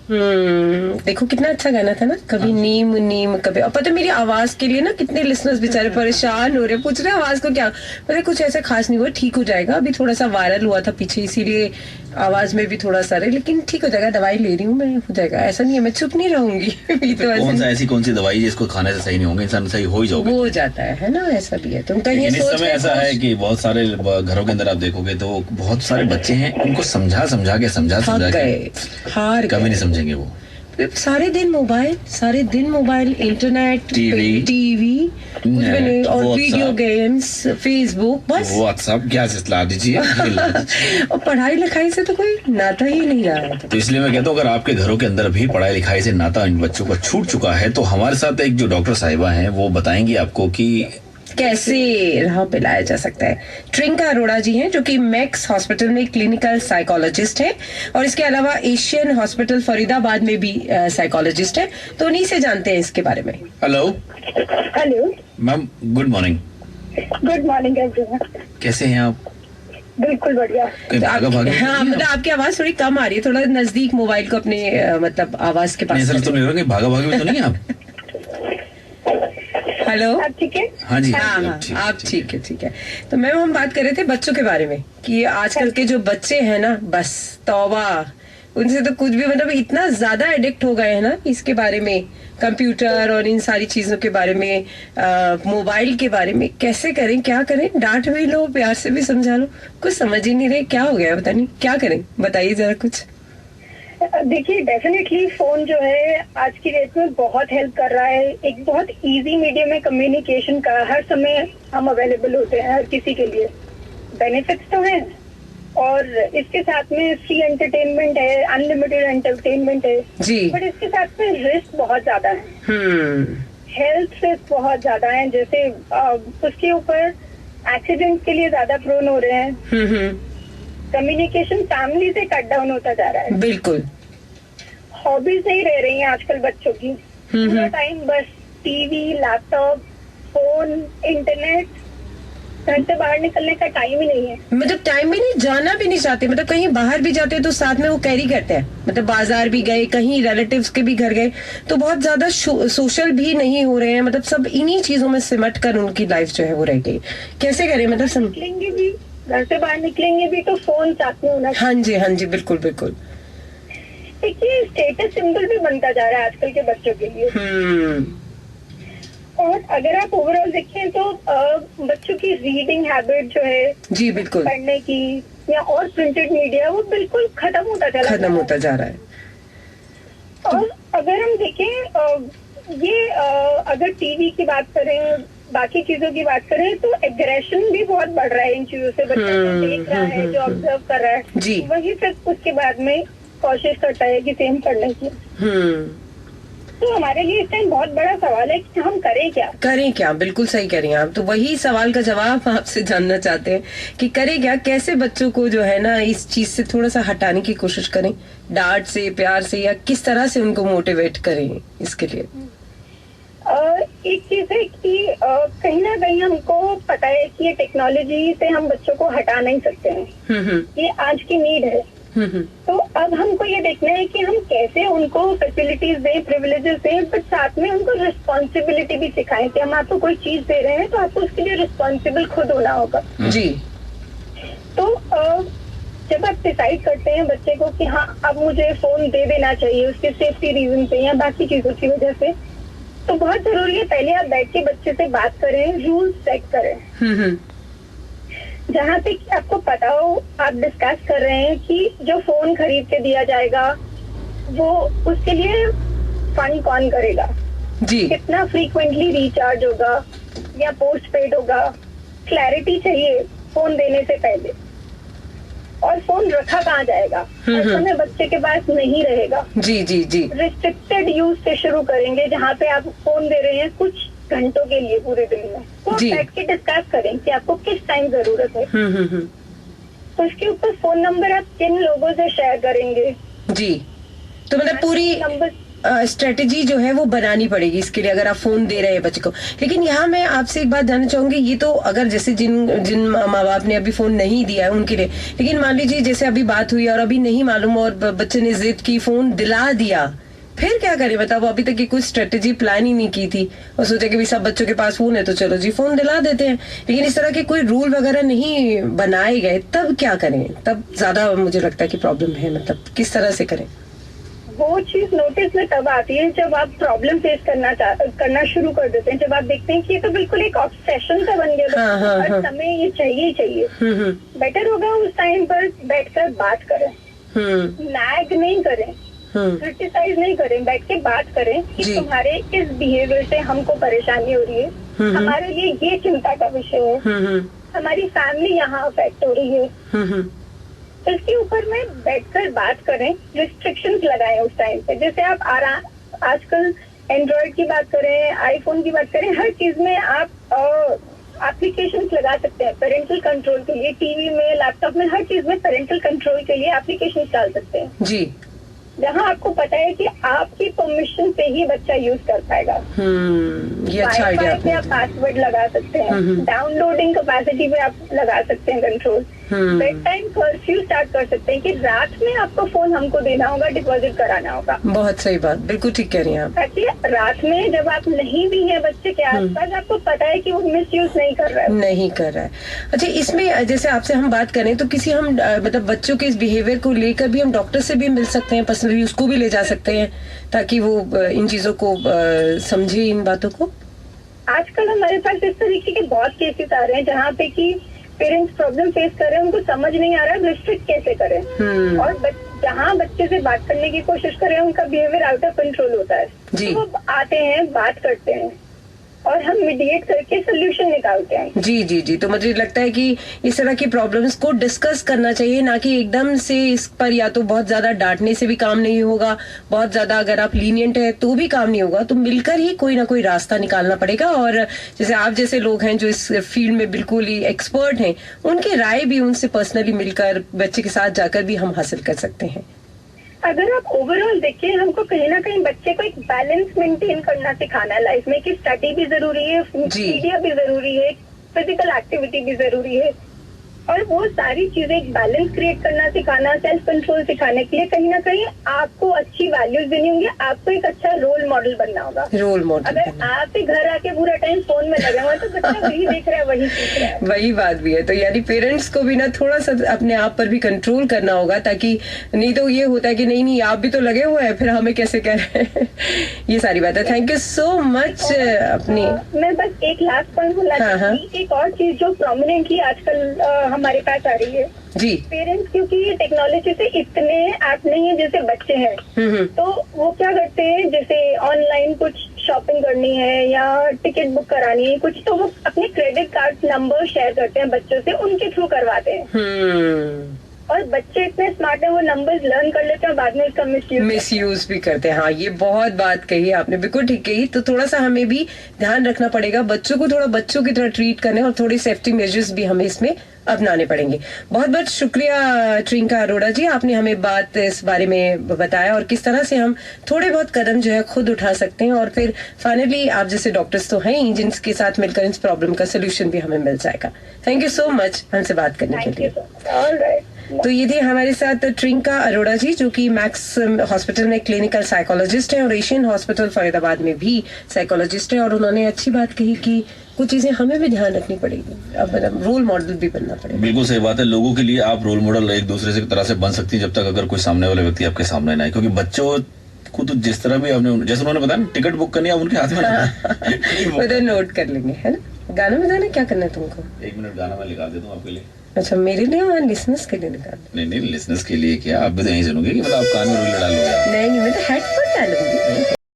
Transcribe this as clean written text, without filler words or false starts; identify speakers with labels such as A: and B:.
A: देखो कितना अच्छा गाना था ना, कभी नीम नीम कभी। और पता मेरी आवाज के लिए ना कितने लिसनर्स बेचारे परेशान हो रहे, पूछ रहे आवाज को क्या, मतलब कुछ ऐसा खास नहीं हुआ, ठीक हो जाएगा। अभी थोड़ा सा वायरल हुआ था पीछे, इसीलिए आवाज में भी थोड़ा सा रहे, लेकिन ठीक हो जाएगा, दवाई ले रही हूँ मैं, हो जाएगा। ऐसा नहीं है, मैं चुप नहीं रहूंगी। तो
B: कौन सी दवाई जिसको खाने से सही नहीं होंगे, इंसान सही हो ही जाओगे,
A: हो जाता है ना, ऐसा भी है। तुम कहीं
B: इस समय ऐसा है कि बहुत सारे घरों के अंदर आप देखोगे तो बहुत सारे बच्चे हैं, उनको समझा समझा के
A: हार
B: कभी नहीं समझेंगे वो।
A: सारे दिन मोबाइल, इंटरनेट, टीवी कुछ भी नहीं, और वीडियो गेम्स, फेसबुक, बस
B: व्हाट्सएप, क्या चला दीजिए।
A: और पढ़ाई लिखाई से तो कोई नाता ही नहीं रहा।
B: तो इसलिए मैं कहता हूँ अगर आपके घरों के अंदर भी पढ़ाई लिखाई से नाता इन बच्चों का छूट चुका है तो हमारे साथ एक जो डॉक्टर साहिबा हैं वो बताएंगी आपको कि
A: कैसे राह पे लाया जा सकता है। ट्रिंका अरोड़ा जी हैं जो कि मैक्स हॉस्पिटल में क्लिनिकल साइकोलॉजिस्ट हैं, और इसके अलावा एशियन हॉस्पिटल फरीदाबाद में भी साइकोलॉजिस्ट हैं, तो उन्हीं से जानते हैं इसके बारे में।
B: Hello ma'am, good morning.
C: Good morning everyone.
B: कैसे हैं आप?
C: बिल्कुल बढ़िया।
A: हाँ, मतलब आपकी आवाज थोड़ी कम आ रही है, थोड़ा नजदीक मोबाइल को अपने मतलब आवाज के पास।
B: तो नहीं रहा, भागा भागी में तो नहीं आप?
A: हेलो,
C: आप ठीक है?
B: हाँ जी,
A: हाँ, आप ठीक है। तो मैम हम बात कर रहे थे बच्चों के बारे में कि आजकल के जो बच्चे हैं ना, बस तौबा, उनसे तो कुछ भी, मतलब इतना ज्यादा एडिक्ट हो गए हैं ना इसके बारे में, कंप्यूटर और इन सारी चीजों के बारे में, मोबाइल के बारे में। कैसे करें, क्या करें? डांट भी लो, प्यार से भी समझा लो, कुछ समझ ही नहीं रहे, क्या हो गया पता नहीं, क्या करें, बताइए जरा कुछ।
C: देखिए, डेफिनेटली फोन जो है आज की डेट में बहुत हेल्प कर रहा है। एक बहुत इजी मीडियम है कम्युनिकेशन का, हर समय हम अवेलेबल होते हैं हर किसी के लिए। बेनिफिट्स तो हैं, और इसके साथ में फ्री एंटरटेनमेंट है, अनलिमिटेड एंटरटेनमेंट है
A: जी,
C: बट इसके साथ में रिस्क बहुत ज्यादा है। हेल्थ रिस्क बहुत ज्यादा है, जैसे उसके ऊपर एक्सीडेंट के लिए ज्यादा प्रोन हो रहे हैं। कम्युनिकेशन फैमिली से कट डाउन होता जा रहा है।
A: बिल्कुल।
C: हॉबीज नहीं रह रही हैं आजकल बच्चों की। पूरा टाइम बस टीवी, लैपटॉप, फोन, इंटरनेट, घर से बाहर निकलने का टाइम ही नहीं है।
A: मतलब टाइम भी नहीं, जाना भी नहीं चाहते, मतलब कहीं बाहर भी जाते हैं तो साथ में वो कैरी करते हैं, मतलब बाजार भी गए, कहीं रिलेटिव्स के भी घर गए तो बहुत ज्यादा सोशल भी नहीं हो रहे हैं, मतलब सब इन्हीं चीजों में सिमट कर उनकी लाइफ जो है वो रह गई। कैसे करें, मतलब
C: निकलेंगे भी, घर से बाहर निकलेंगे भी तो फोन साथ में होना।
A: हाँ जी, बिल्कुल।
C: देखिए, स्टेटस सिंबल भी बनता जा रहा है आजकल के बच्चों के लिए। और अगर आप ओवरऑल देखें तो बच्चों की रीडिंग हैबिट जो है, जी बिल्कुल, पढ़ने की या और प्रिंटेड मीडिया, वो बिल्कुल खत्म होता जा रहा है। और अगर हम देखें ये अगर टीवी की बात करें, बाकी चीजों की बात करें, तो एग्रेशन भी बहुत बढ़ रहा है इन चीजों से। बच्चा जो देख रहा है, जो ऑब्जर्व कर रहा है, वही फिर उसके बाद में कोशिश करता है कि सेम करने की। तो हमारे लिए इस टाइम बहुत बड़ा सवाल है कि हम करें क्या। बिल्कुल सही कह रही हैं आप। तो वही सवाल का जवाब आपसे जानना चाहते हैं कि करें क्या, कैसे बच्चों को जो है ना इस चीज से थोड़ा सा हटाने की कोशिश करें, डांट से, प्यार से, या किस तरह से उनको मोटिवेट करें इसके लिए। एक चीज है कि कहीं ना कहीं हमको पता है कि ये टेक्नोलॉजी से हम बच्चों को हटा नहीं सकते हैं। ये आज की नीड है। तो अब हमको ये देखना है कि हम कैसे उनको फैसिलिटीज दें, प्रिविलेजेस दें, बट साथ में उनको रिस्पॉन्सिबिलिटी भी सिखाएं कि हम आपको कोई चीज दे रहे हैं तो आपको उसके लिए रिस्पॉन्सिबल खुद होना होगा। जी। तो जब आप डिसाइड करते हैं बच्चे को कि हाँ अब मुझे फोन दे देना चाहिए उसके सेफ्टी रीजन से या बाकी चीजों की वजह से, तो बहुत जरूरी है पहले आप बैठ के बच्चे से बात करें, रूल सेट करें। जहाँ पे आपको पता हो, आप डिस्कस कर रहे हैं कि जो फोन खरीद के दिया जाएगा वो उसके लिए फंड कौन करेगा, जी, कितना फ्रीक्वेंटली रिचार्ज होगा या पोस्ट पेड होगा। क्लैरिटी चाहिए फोन देने से पहले। और फोन रखा कहाँ जाएगा, उस समय बच्चे के पास नहीं रहेगा। जी। रिस्ट्रिक्टेड यूज से शुरू करेंगे, जहाँ पे आप फोन दे रहे हैं कुछ घंटों के लिए पूरे दिन में, तो बैठ के डिस्कस करें कि आपको किस टाइम जरूरत है। तो उसके ऊपर फोन नंबर आप किन लोगों से शेयर करेंगे। जी। तो मतलब पूरी नंबर
A: स्ट्रेटेजी जो है वो बनानी पड़ेगी इसके लिए, अगर आप फोन दे रहे हैं बच्चे को। लेकिन यहाँ मैं आपसे एक बात जानना चाहूंगी, ये तो अगर जैसे जिन माँ बाप ने अभी फोन नहीं दिया है उनके लिए, लेकिन मान लीजिए जैसे अभी बात हुई और अभी नहीं मालूम और बच्चे ने जिद की, फोन दिला दिया, फिर क्या करें? बताओ, अभी तक की कोई स्ट्रेटेजी प्लान ही नहीं की थी और सोचा कि भी सब बच्चों के पास फोन है तो चलो जी फोन दिला देते हैं, लेकिन इस तरह के कोई रूल वगैरह नहीं बनाए गए, तब क्या करें? तब ज्यादा मुझे लगता है कि प्रॉब्लम है, मतलब किस तरह से करें?
C: वो चीज नोटिस में तब आती है जब आप प्रॉब्लम फेस करना शुरू कर देते हैं, जब आप देखते हैं कि ये तो बिल्कुल एक ऑब्सेशन सा बन गया, हर समय ये चाहिए ही चाहिए। बेटर होगा उस टाइम पर बैठकर बात करें, लैग नहीं करें, क्रिटिसाइज नहीं करें, बैठ के बात करें कि तुम्हारे इस बिहेवियर से हमको परेशानी हो रही है, हमारे लिए ये चिंता का विषय है, हमारी फैमिली यहाँ अफेक्ट हो रही है। तो इसके ऊपर में बैठकर बात करें, रिस्ट्रिक्शंस लगाएं उस टाइम पे। जैसे आप आजकल एंड्रॉइड की बात करें, आईफोन की बात करें, हर चीज में आप एप्लीकेशंस लगा सकते हैं पेरेंटल कंट्रोल के लिए। टीवी में, लैपटॉप में, हर चीज में पेरेंटल कंट्रोल के लिए एप्लीकेशंस डाल सकते हैं
A: जी,
C: जहाँ आपको पता है कि आपकी परमिशन पे ही बच्चा यूज कर पाएगा।
A: ये अच्छा आइडिया
C: पे आप पासवर्ड लगा सकते हैं, डाउनलोडिंग कैपेसिटी पे आप लगा सकते हैं control, bed time curfew start कर सकते हैं कि रात में आपको फोन हमको देना होगा, डिपॉजिट कराना होगा।
A: बहुत सही बात, बिल्कुल ठीक कह रही हैं आप।
C: ताकि रात में जब आप नहीं भी हैं बच्चे के आसपास, आपको पता है कि वो मिस यूज नहीं कर रहा है। अच्छा, इसमें जैसे आपसे हम बात करें तो किसी हम मतलब बच्चों के इस बिहेवियर को लेकर भी हम डॉक्टर से भी मिल सकते हैं, पर्सनली उसको भी ले जा सकते हैं ताकि वो इन चीजों को समझे, इन बातों को। आजकल हमारे पास इस तरीके के बहुत केसेस आ रहे हैं जहाँ पे कि पेरेंट्स प्रॉब्लम फेस कर रहे हैं, उनको समझ नहीं आ रहा है रिस्ट्रिक्ट कैसे करें, और जहाँ बच्चे से बात करने की कोशिश कर रहे हैं उनका बिहेवियर आउट ऑफ कंट्रोल होता है, तो वो आते हैं, बात करते हैं और हम मीडिएट करके सोल्यूशन निकालते हैं।
A: जी, तो मुझे लगता है कि इस तरह की प्रॉब्लम्स को डिस्कस करना चाहिए, ना कि एकदम से इस पर या तो बहुत ज्यादा डांटने से भी काम नहीं होगा, बहुत ज्यादा अगर आप लीनियंट है तो भी काम नहीं होगा, तो मिलकर ही कोई ना कोई रास्ता निकालना पड़ेगा। और जैसे आप जैसे लोग हैं जो इस फील्ड में बिल्कुल ही एक्सपर्ट हैं, उनकी राय भी उनसे पर्सनली मिलकर बच्चे के साथ जाकर भी हम हासिल कर सकते हैं।
C: अगर आप ओवरऑल देखें, हमको कहीं ना कहीं बच्चे को एक बैलेंस मेंटेन करना सिखाना है लाइफ में, कि स्टडी भी जरूरी है, मीडिया भी जरूरी है, फिजिकल एक्टिविटी भी जरूरी है, और वो सारी चीजें एक बैलेंस क्रिएट करना सिखाना, सेल्फ कंट्रोल सिखाने के लिए कहीं ना कहीं आपको अच्छी वैल्यूज देनी होंगी, आपको एक अच्छा रोल मॉडल बनना होगा।
A: रोल मॉडल
C: अगर आप ही घर आके पूरा टाइम फोन में लगे हुए तो बच्चा वही देख रहा है, वही सीख रहा है।
A: वही बात भी है, तो यानी पेरेंट्स को भी ना थोड़ा सा अपने आप पर भी कंट्रोल करना होगा, ताकि नहीं तो ये होता है कि नहीं आप भी तो लगे हुए हैं, फिर हमें कैसे कह रहे हैं। ये सारी बात है। Thank you so much. अपनी
C: मैं बस एक लास्ट पॉइंट बोलना चाहूंगी, एक और चीज जो प्रोमिनेंटली आजकल हमारे पास आ रही है
A: जी,
C: पेरेंट्स क्योंकि टेक्नोलॉजी से इतने ऐप नहीं है जैसे बच्चे हैं, तो वो क्या करते हैं, जैसे ऑनलाइन कुछ शॉपिंग करनी है या टिकट बुक करानी है कुछ, तो वो अपने क्रेडिट कार्ड नंबर शेयर करते हैं बच्चों से, उनके थ्रू करवाते हैं। और बच्चे इतने स्मार्ट है, वो नंबर्स लर्न कर लेते हैं, बाद में उसका मिसयूज
A: भी करते हैं। हाँ, ये बहुत बात कही आपने, बिल्कुल ठीक कही। तो थोड़ा सा हमें भी ध्यान रखना पड़ेगा, बच्चों को थोड़ा बच्चों की तरह ट्रीट करने, और थोड़ी सेफ्टी मेजर्स भी हमें इसमें अपनाने पड़ेंगे। बहुत बहुत शुक्रिया ट्रिंका अरोड़ा जी, आपने हमें बात इस बारे में बताया और किस तरह से हम थोड़े बहुत कदम जो है खुद उठा सकते हैं, और फिर फाइनली आप जैसे डॉक्टर्स तो हैं ही जिनके साथ मिलकर इस प्रॉब्लम का सोल्यूशन भी हमें मिल जाएगा। थैंक यू सो मच हमसे बात करने के लिए। तो ये थे हमारे साथ ट्रिंका अरोड़ा जी, जो कि मैक्स हॉस्पिटल में क्लिनिकल साइकोलॉजिस्ट है और एशियन हॉस्पिटल फरीदाबाद में भी साइकोलॉजिस्ट है, और उन्होंने अच्छी बात कही कि कुछ चीजें हमें भी ध्यान रखनी पड़ेगी, अब रोल मॉडल भी बनना पड़ेगा।
B: बिल्कुल सही बात है, लोगों के लिए आप रोल मॉडल एक दूसरे से तरह से बन सकती है जब तक अगर कोई सामने वाला व्यक्ति आपके सामने ना है, क्योंकि बच्चों को तो जिस तरह भी आपने, जैसे उन्होंने बताया ना, टिकट बुक करनी है उनके हाथ में
A: उधर नोट कर लेंगे, है ना। गाना बजाना क्या करना है तुमको?
B: 1 मिनट गाना मैं निकाल देता हूँ आपके लिए।
A: अच्छा, मेरे लिए और लिसनर्स के लिए निकाल?
B: नहीं, लिसनर्स के लिए क्या, आप भी तो यहीं सुनोगे कि मतलब आप कान में रोल लड़ा लोगे?
A: नहीं, मैं तो हेडफोन डालूंगी।